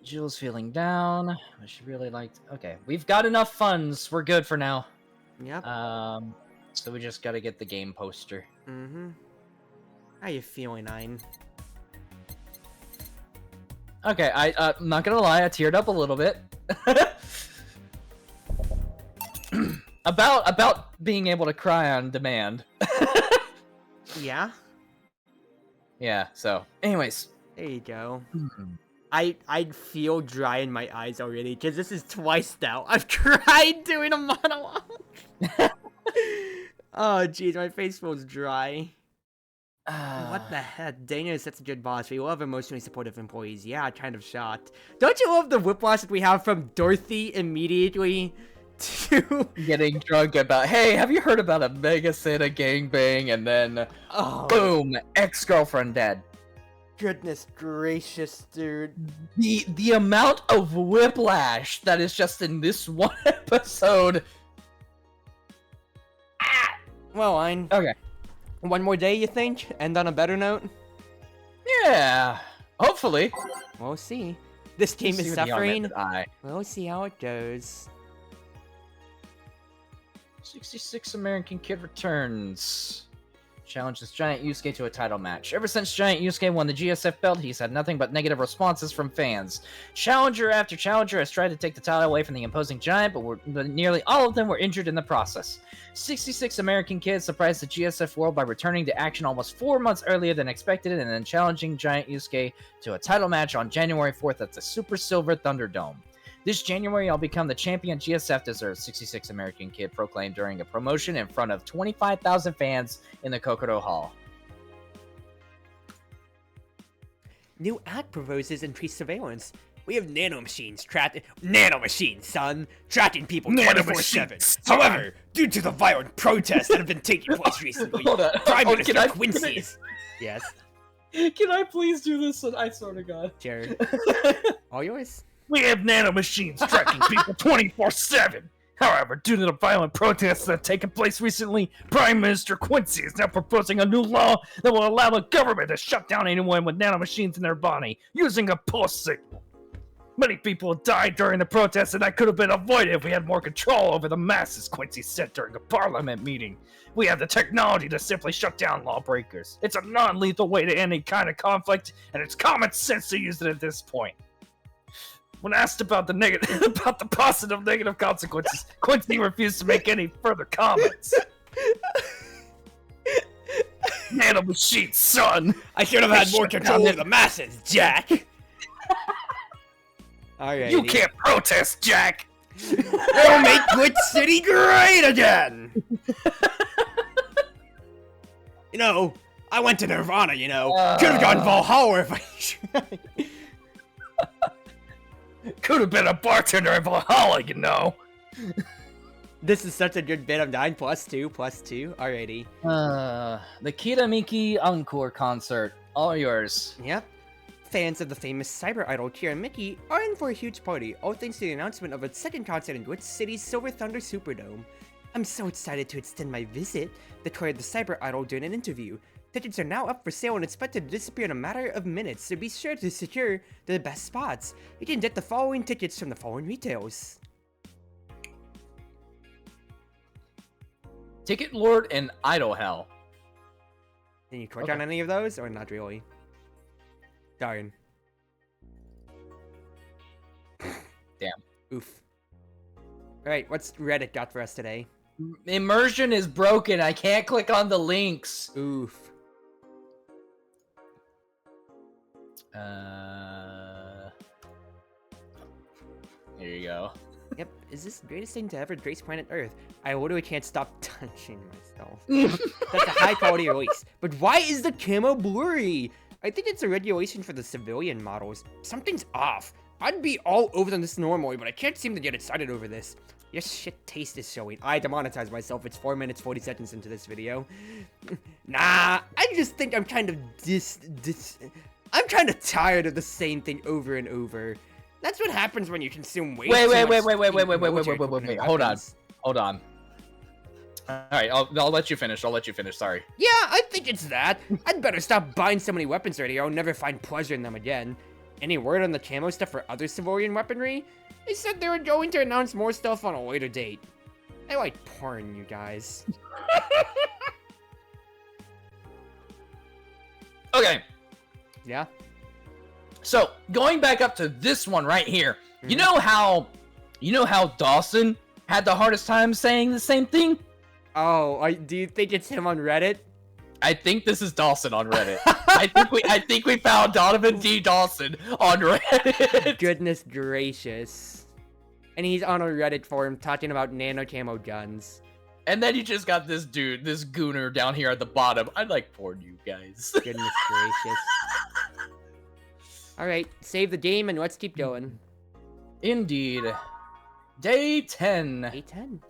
Jill's feeling down. She really liked. Okay, we've got enough funds. We're good for now. Yep. So we just gotta get the game poster. Mm-hmm. How you feeling, Ein? Okay, I'm not gonna lie, I teared up a little bit. about being able to cry on demand. Yeah? Yeah, so anyways. There you go. I feel dry in my eyes already, because this is twice now I've cried doing a monologue. Oh, jeez, my face feels dry. What the heck? Dana is such a good boss. We love emotionally supportive employees. Yeah, kind of shocked. Don't you love the whiplash that we have from Dorothy immediately to getting drunk about, hey, have you heard about a Mega Santa gangbang? And then, boom, ex-girlfriend dead. Goodness gracious, dude. The amount of whiplash that is just in this one episode. Well, Ein. Okay. One more day, you think? End on a better note? Yeah. Hopefully. We'll see. This game is suffering. Eye. We'll see how it goes. 66 American Kid returns. Challenges Giant Yusuke to a title match. Ever since Giant Yusuke won the GSF belt, he's had nothing but negative responses from fans. Challenger after challenger has tried to take the title away from the imposing Giant, but nearly all of them were injured in the process. 66 American Kid surprised the GSF world by returning to action almost 4 months earlier than expected and then challenging Giant Yusuke to a title match on January 4th at the Super Silver Thunderdome. This January, I'll become the champion GSF deserves, 66 American Kid proclaimed during a promotion in front of 25,000 fans in the Kokoro Hall. New act proposes increased surveillance. We have nanomachines son, tracking people 24/7. However, due to the violent protests that have been taking place recently, Prime Minister Quincy. Yes. Can I please do this? I swear to God. Jared. All yours. We have nanomachines tracking people 24/7. However, due to the violent protests that have taken place recently, Prime Minister Quincy is now proposing a new law that will allow the government to shut down anyone with nanomachines in their body using a pulse signal. Many people died during the protests, and that could have been avoided if we had more control over the masses, Quincy said during a parliament meeting. We have the technology to simply shut down lawbreakers. It's a non-lethal way to end any kind of conflict, and it's common sense to use it at this point. When asked about the positive negative consequences, Quincy refused to make any further comments. Nanomachine, son! I should have had more control over the masses, Jack! Alright. You can't protest, Jack! We'll make Good City great again! You know, I went to Nirvana, you know. Could have gone Valhalla if I tried. Could have been a bartender at Valhalla, you know. This is such a good bit of 9 + 2 + 2. Alrighty. The Kiramiki Encore concert. All yours. Yep. Fans of the famous cyber idol Kiramiki are in for a huge party, all thanks to the announcement of a second concert in Good City's Silver Thunder Superdome. I'm so excited to extend my visit, declared the cyber idol during an interview. Tickets are now up for sale and expected to disappear in a matter of minutes, so be sure to secure the best spots. You can get the following tickets from the following retails. Ticket Lord and Idol Hell. Can you click on any of those, or not really? Darn. Damn. Oof. Alright, what's Reddit got for us today? Immersion is broken. I can't click on the links. Oof. Here you go. Yep, is this the greatest thing to ever grace planet Earth? I literally can't stop touching myself. That's a high quality release. But why is the camo blurry? I think it's a regulation for the civilian models. Something's off. I'd be all over this normally, but I can't seem to get excited over this. Your shit taste is showing. I demonetized myself. It's 4 minutes, 40 seconds into this video. Nah, I just think I'm kind of I'm kind of tired of the same thing over and over. That's what happens when you consume way too much. Wait. Hold on. All right, I'll let you finish. Sorry. Yeah, I think it's that. I'd better stop buying so many weapons already, or I'll never find pleasure in them again. Any word on the camo stuff for other civilian weaponry? They said they were going to announce more stuff on a later date. I like porn, you guys. Okay, Yeah? so going back up to this one right here. Mhm. You know how Dawson had the hardest time saying the same thing? Oh, do you think it's him on Reddit? I think this is Dawson on Reddit. I think we found Donovan D. Dawson on Reddit. Goodness gracious. And he's on a Reddit forum talking about nano camo guns. And then you just got this dude, this gooner down here at the bottom. I like porn, you guys. Goodness gracious. Alright, save the game and let's keep going. Indeed. Day 10. Day 10.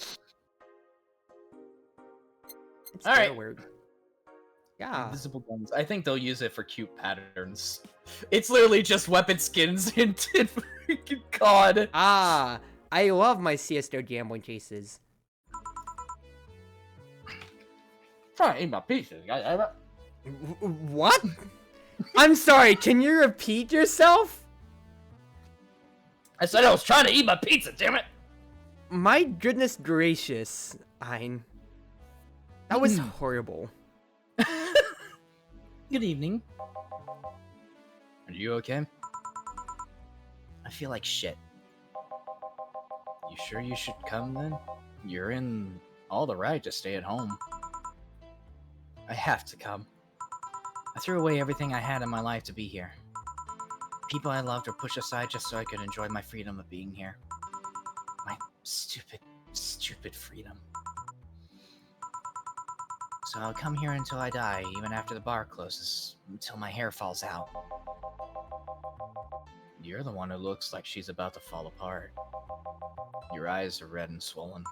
It's All right. word. Yeah. Invisible guns. I think they'll use it for cute patterns. It's literally just weapon skins in freaking COD. Ah, I love my CS:GO gambling cases. Trying to eat my pieces. What? I'm sorry, can you repeat yourself? I said I was trying to eat my pizza, damn it. My goodness gracious, Ein. That was horrible. Good evening. Are you okay? I feel like shit. You sure you should come then? You're in all the right to stay at home. I have to come. I threw away everything I had in my life to be here. People I loved were pushed aside just so I could enjoy my freedom of being here. My stupid, stupid freedom. So I'll come here until I die, even after the bar closes, until my hair falls out. You're the one who looks like she's about to fall apart. Your eyes are red and swollen.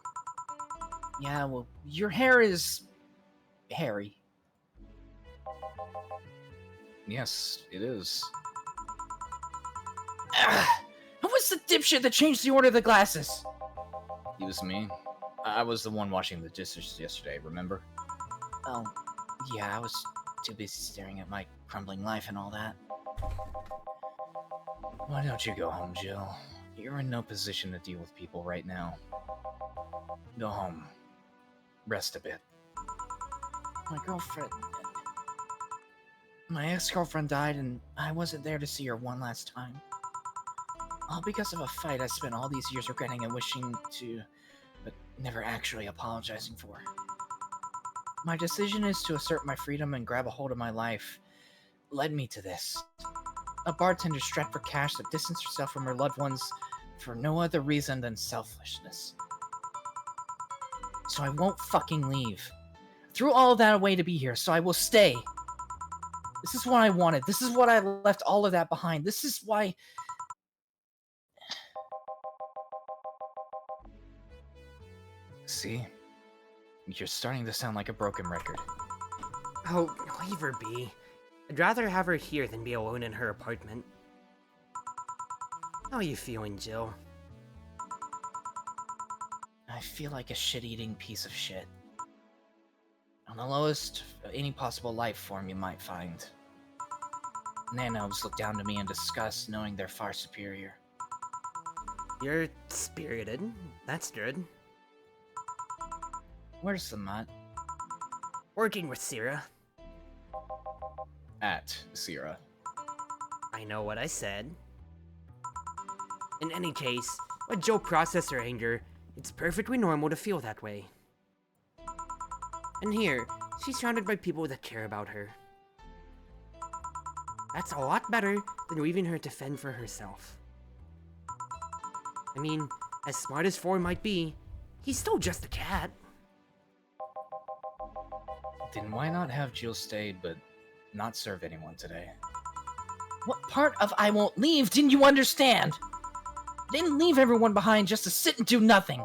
Yeah, well, your hair is... hairy. Yes, it is. Who was the dipshit that changed the order of the glasses? It was me. I was the one washing the dishes yesterday, remember? Oh, yeah, I was too busy staring at my crumbling life and all that. Why don't you go home, Jill? You're in no position to deal with people right now. Go home. Rest a bit. My ex-girlfriend died and I wasn't there to see her one last time. All because of a fight I spent all these years regretting and wishing to, but never actually apologizing for. My decision is to assert my freedom and grab a hold of my life led me to this. A bartender strapped for cash that distanced herself from her loved ones for no other reason than selfishness. So I won't fucking leave. I threw all of that away to be here, so I will stay. This is what I wanted. This is what I left all of that behind. This is why... See? You're starting to sound like a broken record. Oh, leave her be. I'd rather have her here than be alone in her apartment. How are you feeling, Jill? I feel like a shit-eating piece of shit. On the lowest of any possible life form you might find. Nanos look down to me in disgust, knowing they're far superior. You're spirited. That's good. Where's the mutt? Working with Sierra. At Sierra. I know what I said. In any case, let Jill process her anger. It's perfectly normal to feel that way. And here, she's surrounded by people that care about her. That's a lot better than leaving her to fend for herself. I mean, as smart as Ford might be, he's still just a cat. Then why not have Jill stay, but not serve anyone today? What part of I won't leave didn't you understand? I didn't leave everyone behind just to sit and do nothing.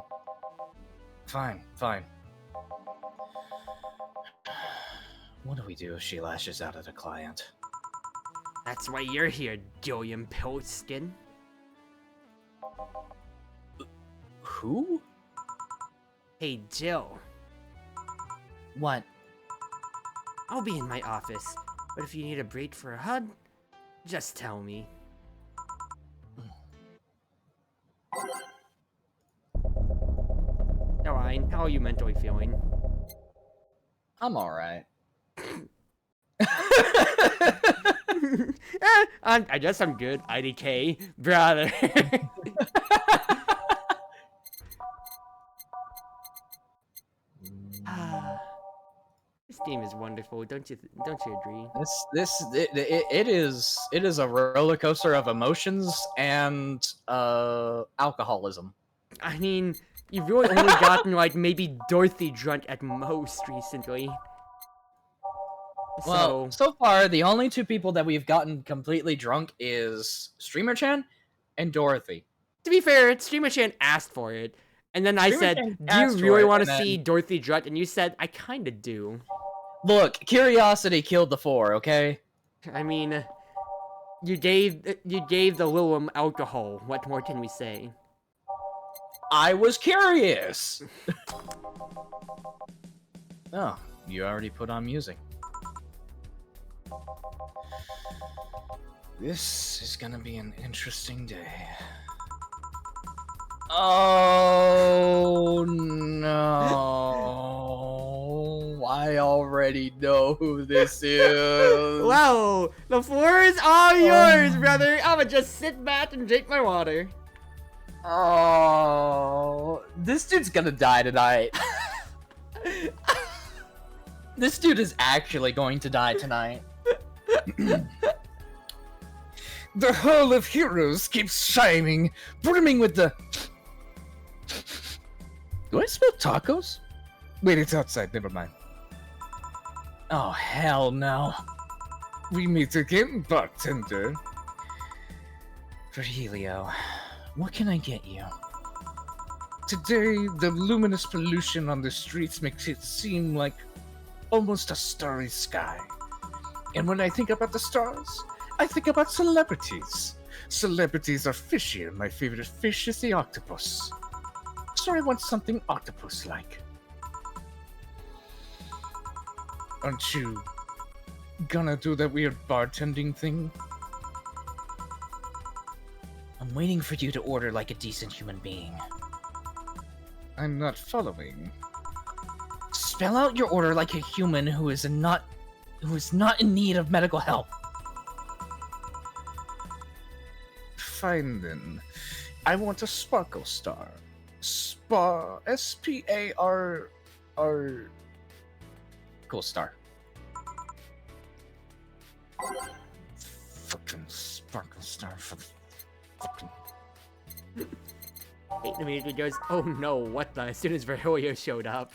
Fine, fine. What do we do if she lashes out at a client? That's why you're here, Gilliam Pillskin. Who? Hey, Jill. What? I'll be in my office, but if you need a break for a hug, just tell me. fine. How are you mentally feeling? I'm alright. I guess I'm good. IDK, brother. This game is wonderful, don't you agree? It is a roller coaster of emotions and alcoholism. I mean, you've really only gotten like maybe Dorothy drunk at most recently. Well, so far the only two people that we've gotten completely drunk is Streamer Chan and Dorothy. To be fair, Streamer Chan asked for it, and then I said, Chan "Do you asked for really it, want to and see then- Dorothy drunk?" And you said, "I kind of do." Look, curiosity killed the four. Okay. I mean, you gave the little alcohol. What more can we say? I was curious. Oh, you already put on music. This is gonna be an interesting day. Oh no! I already know who this is. Wow, the floor is all yours, brother. I'ma just sit back and drink my water. Oh, this dude's gonna die tonight. This dude is actually going to die tonight. The Hall of Heroes keeps shining, brimming with the... Do I smell tacos? Wait, it's outside, never mind. Oh, hell no. We meet again, bartender. Virgilio, what can I get you? Today, the luminous pollution on the streets makes it seem like almost a starry sky. And when I think about the stars, I think about celebrities. Celebrities are fishy, and my favorite fish is the octopus. So I want something octopus-like. Aren't you gonna do that weird bartending thing? I'm waiting for you to order like a decent human being. I'm not following. Spell out your order like a human who is not in need of medical help. Fine then. I want a sparkle star. S-P-A-R... Cool star. Fucking sparkle star for the fucking... It immediately goes, "Oh no, what the?" As soon as Virgilio showed up.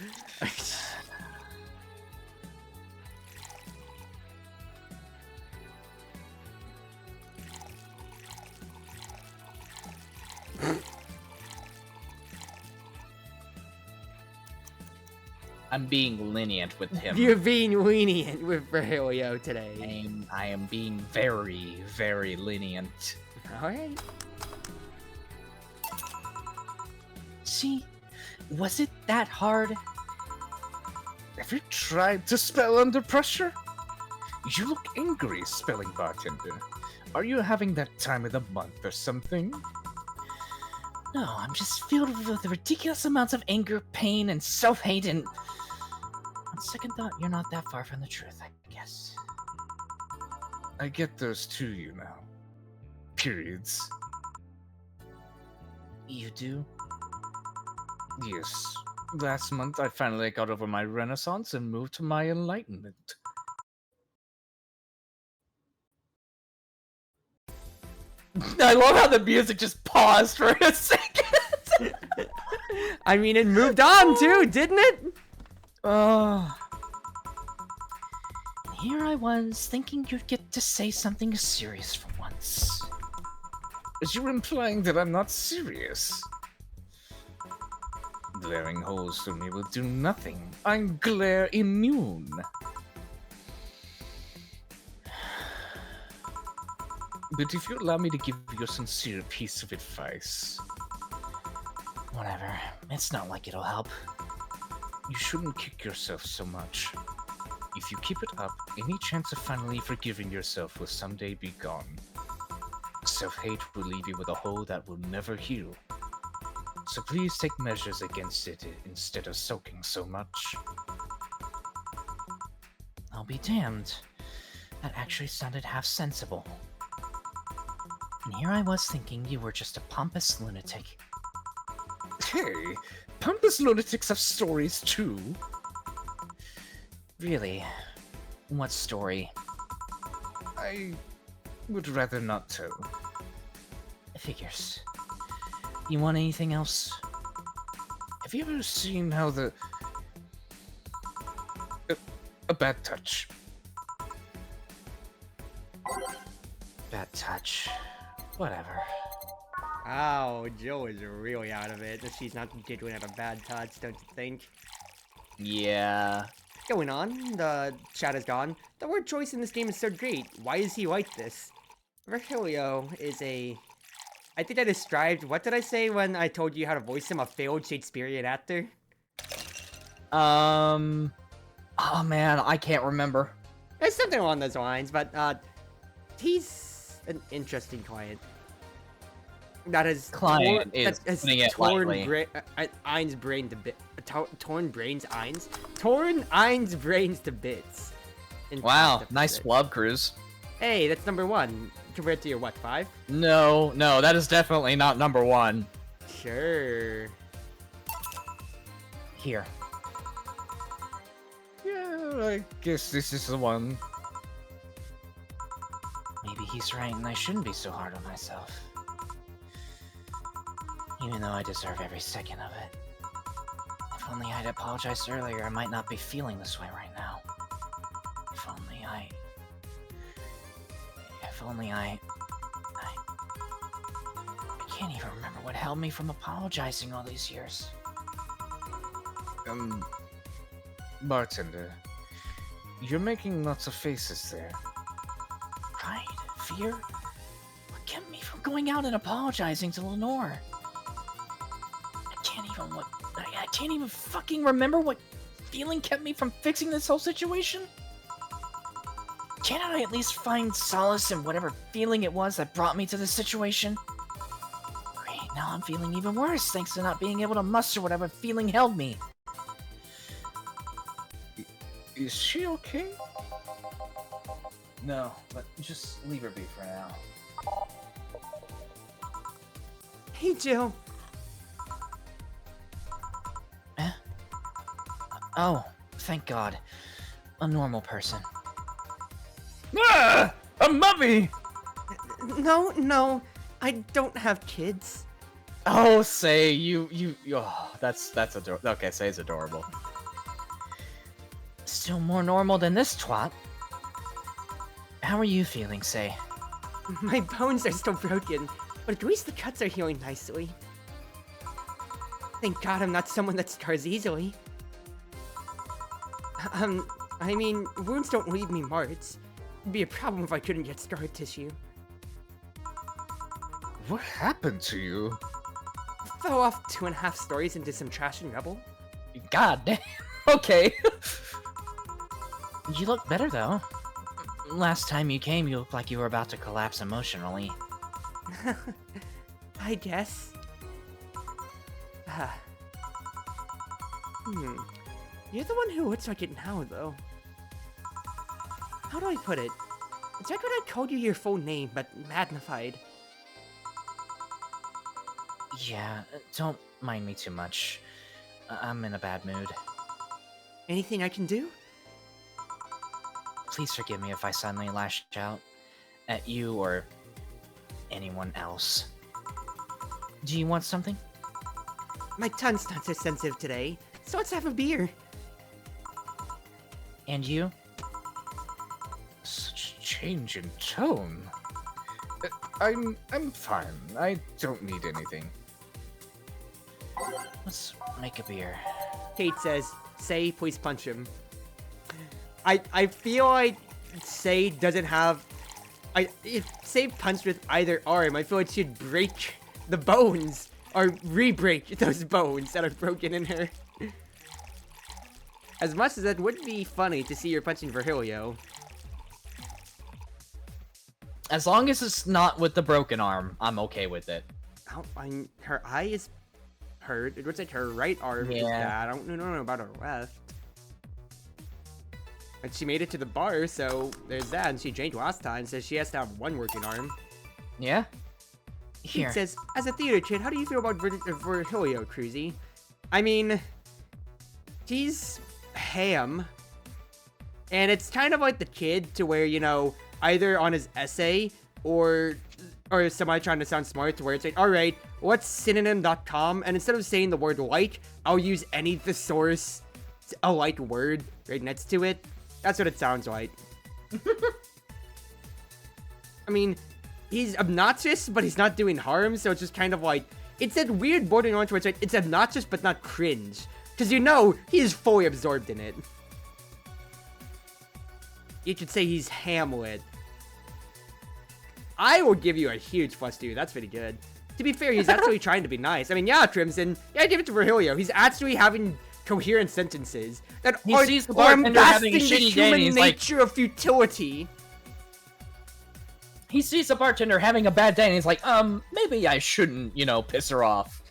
I'm being lenient with him. You're being lenient with Virgilio today. I am being very, very lenient. Alright. See? Was it that hard? Have you tried to spell under pressure? You look angry, spelling bartender. Are you having that time of the month or something? No, I'm just filled with ridiculous amounts of anger, pain, and self-hate, and... On second thought, you're not that far from the truth, I guess. I get those too, you know. Periods. You do? Yes. Last month, I finally got over my renaissance and moved to my enlightenment. I love how the music just paused for a second. I mean, it moved on too, didn't it? Here I was, thinking you'd get to say something serious for once. Is you implying that I'm not serious? Glaring holes through me will do nothing. I'm glare immune. But if you allow me to give you a sincere piece of advice... Whatever. It's not like it'll help. You shouldn't kick yourself so much. If you keep it up, any chance of finally forgiving yourself will someday be gone. Self-hate will leave you with a hole that will never heal. So please take measures against it instead of soaking so much. I'll be damned. That actually sounded half sensible. And here I was thinking you were just a pompous lunatic. Hey, pompous lunatics have stories too. Really? What story? I would rather not tell. Figures. You want anything else? Have you ever seen how a bad touch? Bad touch. Whatever. Wow, Jill is really out of it. She's not giggling at a bad touch, don't you think? Yeah. Going on, the chat is gone. The word choice in this game is so great. Why is he like this? Virgilio is a... I think I described... What did I say when I told you how to voice him? A failed Shakespearean actor? Oh man, I can't remember. It's something along those lines, but, he's an interesting client. That is... Client is putting it lightly. Ein's brain to bit... Torn brains, Ein's? Torn Ein's brains to bits. Wow, nice flub, Cruz. Hey, that's number 1. Compared to your, what, 5? No, that is definitely not number 1. Sure. Here. Yeah, I guess this is the one. Maybe he's right and I shouldn't be so hard on myself. Even though I deserve every second of it. If only I'd apologized earlier, I might not be feeling this way right now. If only I can't even remember what held me from apologizing all these years. Bartender, you're making lots of faces there. Pride? Fear? What kept me from going out and apologizing to Lenore? I can't even fucking remember what feeling kept me from fixing this whole situation? Can't I at least find solace in whatever feeling it was that brought me to this situation? Great, now I'm feeling even worse thanks to not being able to muster whatever feeling held me. Is she okay? No, but just leave her be for now. Hey, Jill. Oh, thank God. A normal person. Ah! A mummy! No, I don't have kids. Oh, say, oh, that's adorable. Okay, say's adorable. Still more normal than this twat. How are you feeling, Say? My bones are still broken, but at least the cuts are healing nicely. Thank God I'm not someone that scars easily. I mean, wounds don't leave me marks. It'd be a problem if I couldn't get scar tissue. What happened to you? Fell off 2.5 stories into some trash and rubble. God damn. Okay. You look better, though. Last time you came, you looked like you were about to collapse emotionally. I guess. You're the one who looks like it now, though. How do I put it? It's like when I called you your full name, but magnified. Yeah, don't mind me too much. I'm in a bad mood. Anything I can do? Please forgive me if I suddenly lashed out at you or anyone else. Do you want something? My tongue's not so sensitive today, so let's have a beer. And you? Such change in tone. I'm fine. I don't need anything. Let's make a beer. Kate says, Say, please punch him. I feel like Say doesn't have... if Say punched with either arm, I feel like she'd break the bones. Or re-break those bones that are broken in her. As much as that would be funny to see her punching Virgilio. As long as it's not with the broken arm, I'm okay with it. Her eye hurt. It looks like her right arm is Yeah. bad. I don't know about her left. But she made it to the bar, so there's that. And she drank last time, so she has to have one working arm. Yeah? He Here. says, as a theater kid, how do you feel about Virgilio, Cruzy? I mean, he's ham. And it's kind of like the kid to where, you know, either on his essay or somebody trying to sound smart to where it's like, alright, what's synonym.com? And instead of saying the word like, I'll use any thesaurus, a like word right next to it. That's what it sounds like. I mean, he's obnoxious, but he's not doing harm, so it's just kind of like, it's that weird bordering on to where it's like, it's obnoxious but not cringe. Because you know, he is fully absorbed in it. You could say he's Hamlet. I will give you a huge +2, that's pretty good. To be fair, he's actually trying to be nice. I mean, yeah, Crimson, yeah, give it to Virgilio. He's actually having coherent sentences that He are sees the bartender having a the shitty day, human and he's like- nature of futility. He sees the bartender having a bad day, and he's like, maybe I shouldn't, you know, piss her off.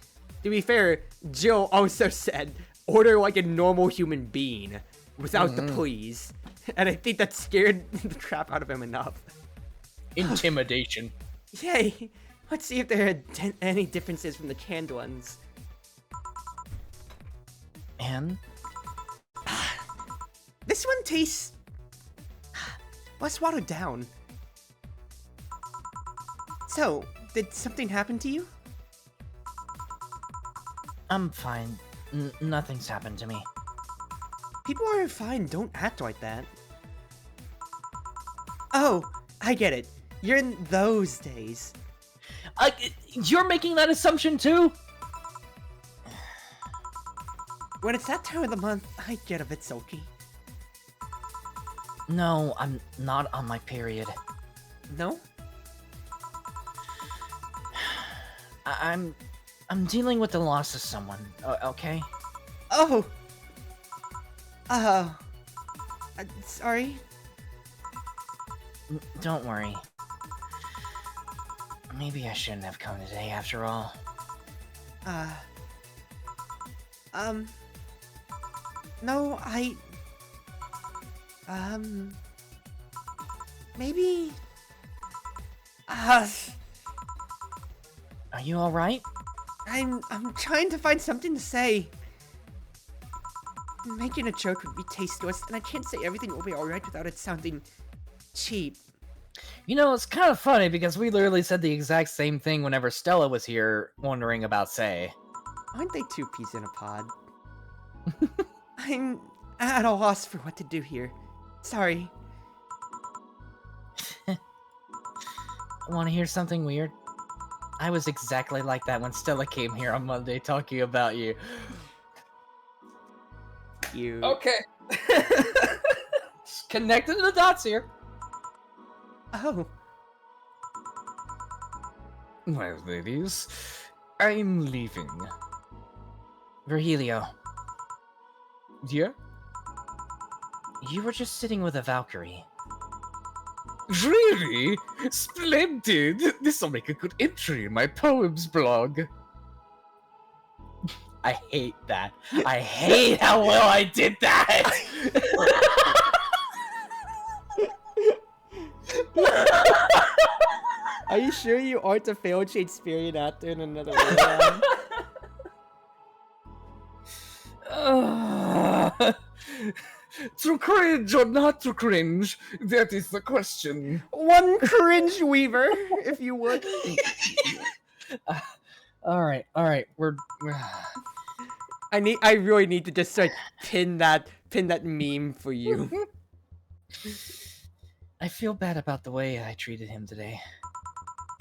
To be fair, Jill also said, order like a normal human being without the please. And I think that scared the crap out of him enough. Intimidation. Yay! Let's see if there are any differences from the canned ones. And? This one tastes less watered down. So, did something happen to you? I'm fine. Nothing's happened to me. People who are fine don't act like that. Oh, I get it. You're in those days. You're making that assumption too? When it's that time of the month, I get a bit sulky. No, I'm not on my period. No? I'm dealing with the loss of someone, okay? Oh! Sorry? Don't worry. Maybe I shouldn't have come today after all. No, maybe... Are you alright? I'm trying to find something to say. Making a joke would be tasteless, and I can't say everything will be alright without it sounding cheap. You know, it's kind of funny because we literally said the exact same thing whenever Stella was here wondering about Say. Aren't they two peas in a pod? I'm at a loss for what to do here. Sorry. Want to hear something weird? I was exactly like that when Stella came here on Monday talking about you. You... Okay. Connecting the dots here. Oh. Well, ladies, I'm leaving. Virgilio. Yeah? You were just sitting with a Valkyrie. Really? Splendid! This'll make a good entry in my poems blog. I hate that. I hate how well I did that! Are you sure you aren't a failed Shakespearean actor in another world? To cringe or not to cringe, that is the question. One cringe weaver, if you would. All right, we're I really need to just like pin that meme for you. I feel bad about the way I treated him today.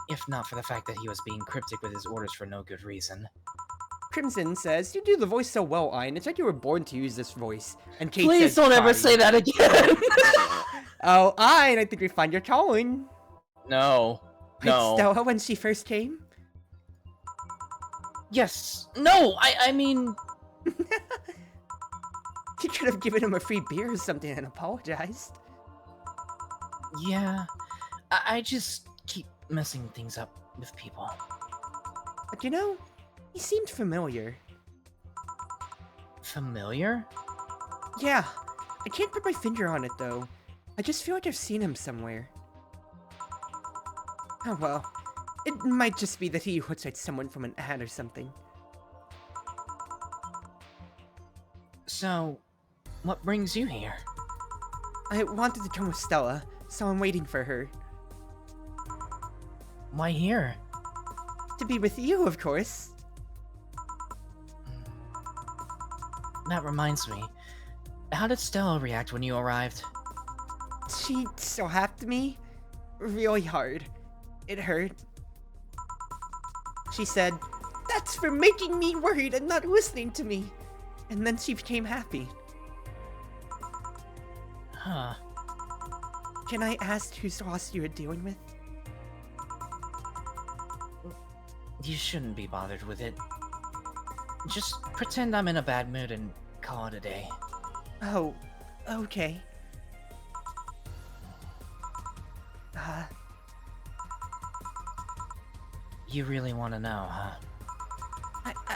If not for the fact that he was being cryptic with his orders for no good reason. Crimson says, "You do the voice so well, Ein. It's like you were born to use this voice." And Kate Please says, don't ever "Fine." say that again! Oh, Ein, I think we find your calling. No. Like Stella when she first came? Yes. No, I mean... You could have given him a free beer or something and apologized. Yeah. I just keep messing things up with people. But you know, he seemed familiar. familiar? Yeah, I can't put my finger on it though. I just feel like I've seen him somewhere. Oh well, it might just be that he looks like someone from an ad or something. So, what brings you here? I wanted to come with Stella, so I'm waiting for her. Why here? To be with you, of course. That reminds me. How did Stella react when you arrived? She slapped me really hard. It hurt. She said, "That's for making me worried and not listening to me." And then she became happy. Huh. Can I ask whose loss you were dealing with? You shouldn't be bothered with it. Just pretend I'm in a bad mood and call it a day. Oh, okay. You really want to know, huh?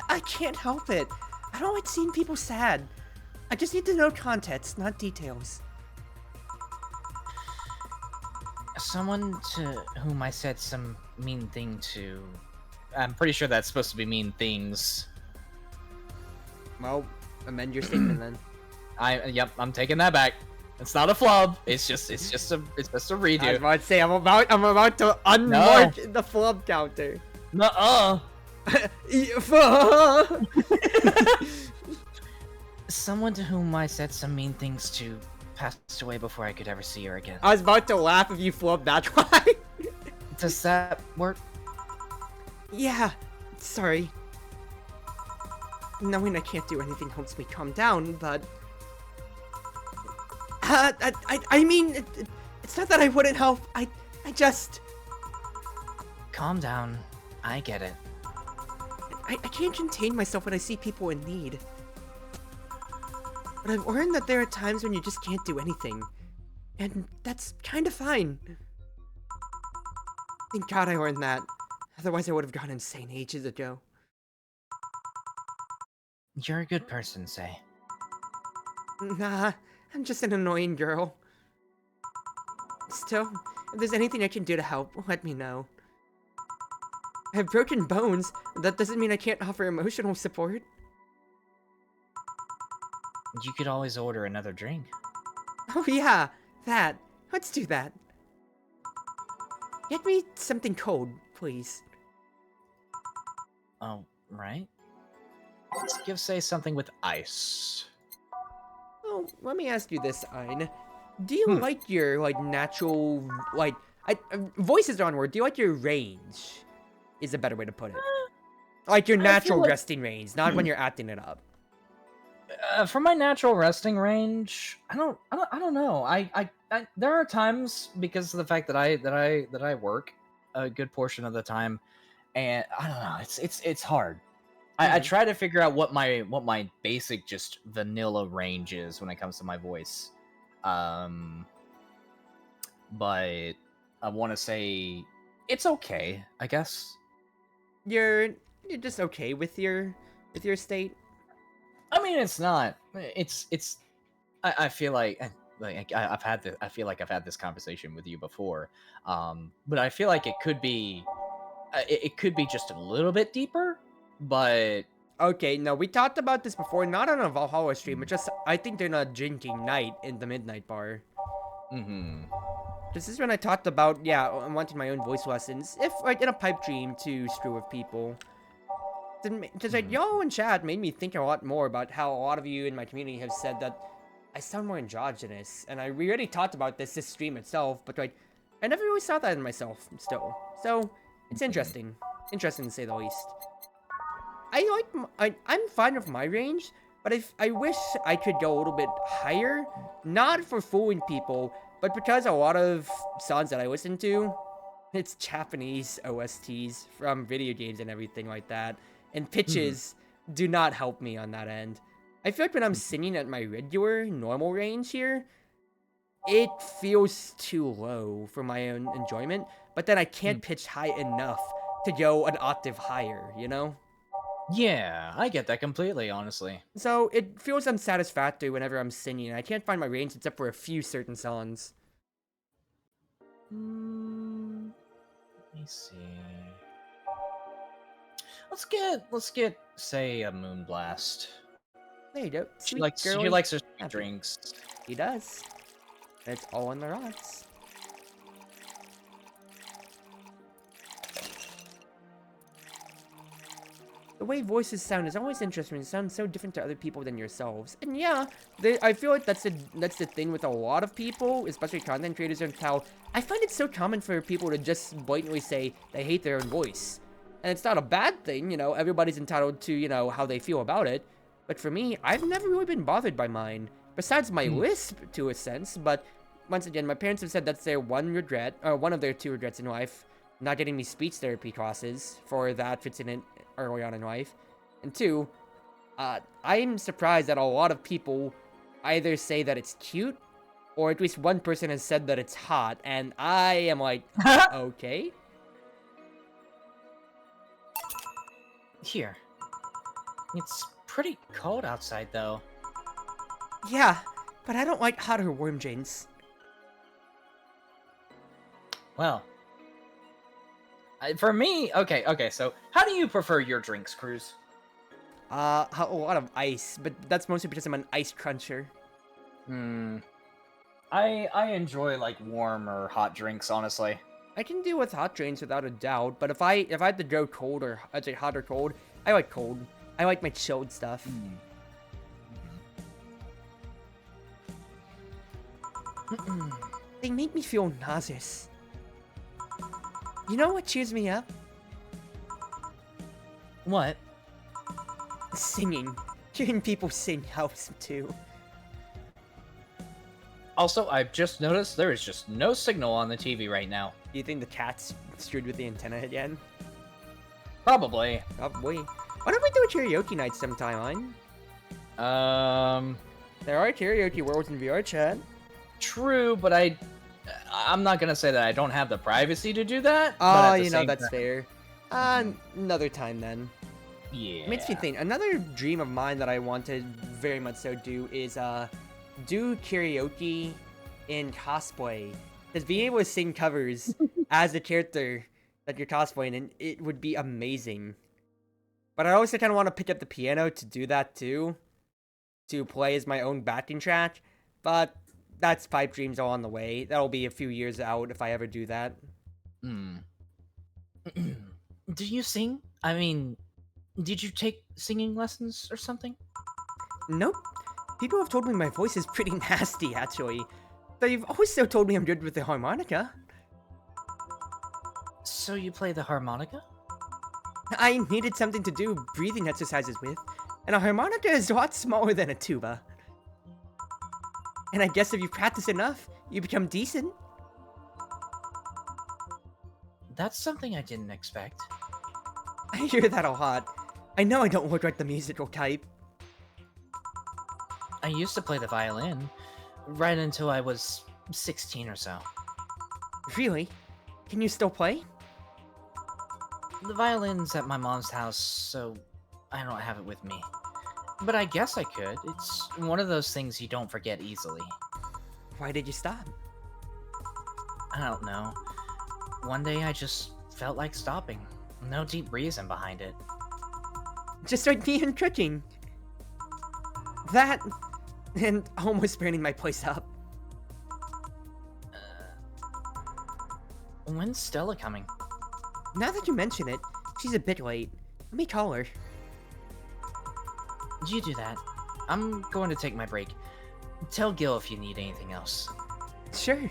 I can't help it. I don't like seeing people sad. I just need to know context, not details. Someone to whom I said some mean thing to... I'm pretty sure that's supposed to be mean things. Well, amend your statement then. Yep, I'm taking that back. It's not a flub. It's just a redo. I was about to say, I'm about to unmark the flub counter. Nuh-uh. Someone to whom I said some mean things to passed away before I could ever see her again. I was about to laugh if you flubbed that line. Does that work? Yeah, sorry. Knowing I can't do anything helps me calm down, but... I mean, it's not that I wouldn't help, I just... Calm down. I get it. I can't contain myself when I see people in need. But I've learned that there are times when you just can't do anything. And that's kind of fine. Thank God I learned that. Otherwise I would have gone insane ages ago. You're a good person, Say. Nah, I'm just an annoying girl. Still, if there's anything I can do to help, let me know. I have broken bones, but that doesn't mean I can't offer emotional support. You could always order another drink. Oh yeah, that. Let's do that. Get me something cold, please. Oh, right. Let's give Say something with ice. Oh, let me ask you this, Ein. Do you like your, natural, voices are on word. Do you like your range? Is a better way to put it. Like your natural resting range, not when you're acting it up. For my natural resting range, I don't know. I there are times because of the fact that I work a good portion of the time, and I don't know. It's hard. I try to figure out what my basic just vanilla range is when it comes to my voice. But I want to say it's okay, I guess. You're just okay with your state? I mean, it's not. It's. I feel like I've had this. I feel like I've had this conversation with you before. But I feel like it could be. It could be just a little bit deeper, but. Okay, no, we talked about this before, not on a Valhalla stream, but just, I think they're not drinking night in the Midnight Bar. Mm-hmm. This is when I talked about, yeah, I wanted my own voice lessons, if, in a pipe dream to screw with people. Because, y'all in chat made me think a lot more about how a lot of you in my community have said that I sound more androgynous, and we already talked about this stream itself, but, I never really saw that in myself, still. So, it's interesting. Interesting to say the least. I'm fine with my range, but I wish I could go a little bit higher, not for fooling people, but because a lot of songs that I listen to, it's Japanese OSTs from video games and everything like that, and pitches do not help me on that end. I feel like when I'm singing at my regular, normal range here, it feels too low for my own enjoyment, but then I can't pitch high enough to go an octave higher, you know? Yeah, I get that completely, honestly. So it feels unsatisfactory whenever I'm singing. I can't find my range except for a few certain songs. Let me see. Let's get say a Moonblast. There you go. She Sweet likes girl. she likes her sweet happy. drinks. He does. It's all in the rocks. The way voices sound is always interesting. It sounds so different to other people than yourselves. And yeah, I feel like that's the thing with a lot of people, especially content creators, and how I find it so common for people to just blatantly say they hate their own voice. And it's not a bad thing, you know, everybody's entitled to, you know, how they feel about it. But for me, I've never really been bothered by mine. Besides my lisp, to a sense, but once again, my parents have said that's their one regret, or one of their two regrets in life, not getting me speech therapy classes for the outfits in it early on in life. And two, I'm surprised that a lot of people either say that it's cute, or at least one person has said that it's hot, and I am like, okay. Here. It's pretty cold outside, though. Yeah, but I don't like hotter warm drinks. Well, for me, okay. So, how do you prefer your drinks, Cruz? A lot of ice, but that's mostly because I'm an ice cruncher. I enjoy like warm or hot drinks, honestly. I can deal with hot drinks without a doubt, but if I had to go cold, or I'd say hot or cold, I like cold. I like my chilled stuff. They make me feel nauseous. You know what cheers me up? What? Singing. Hearing people sing helps too. Also, I've just noticed there is just no signal on the TV right now. Do you think the cat's screwed with the antenna again? Probably. Probably. Why don't we do a karaoke night sometime, on? There are karaoke worlds in VR chat. True, but I'm not gonna say that I don't have the privacy to do that. Oh, you know, that's fair. Another time then. Yeah. Makes me think. Another dream of mine that I want to very much so do is do karaoke in cosplay. Because being able to sing covers as the character that you're cosplaying, and it would be amazing. But I also kind of want to pick up the piano to do that too, to play as my own backing track. But that's pipe dreams all on the way. That'll be a few years out if I ever do that. Do you sing? I mean, did you take singing lessons or something? Nope. People have told me my voice is pretty nasty, actually. They've also told me I'm good with the harmonica. So you play the harmonica? I needed something to do breathing exercises with, and a harmonica is a lot smaller than a tuba. And I guess if you practice enough, you become decent. That's something I didn't expect. I hear that a lot. I know I don't look like the musical type. I used to play the violin, right until I was 16 or so. Really? Can you still play? The violin's at my mom's house, so I don't have it with me. But I guess I could. It's one of those things you don't forget easily. Why did you stop? I don't know. One day I just felt like stopping. No deep reason behind it. Just like me and cooking. That, and almost burning my place up. When's Stella coming? Now that you mention it, she's a bit late. Let me call her. You do that. I'm going to take my break. Tell Gil if you need anything else. Sure.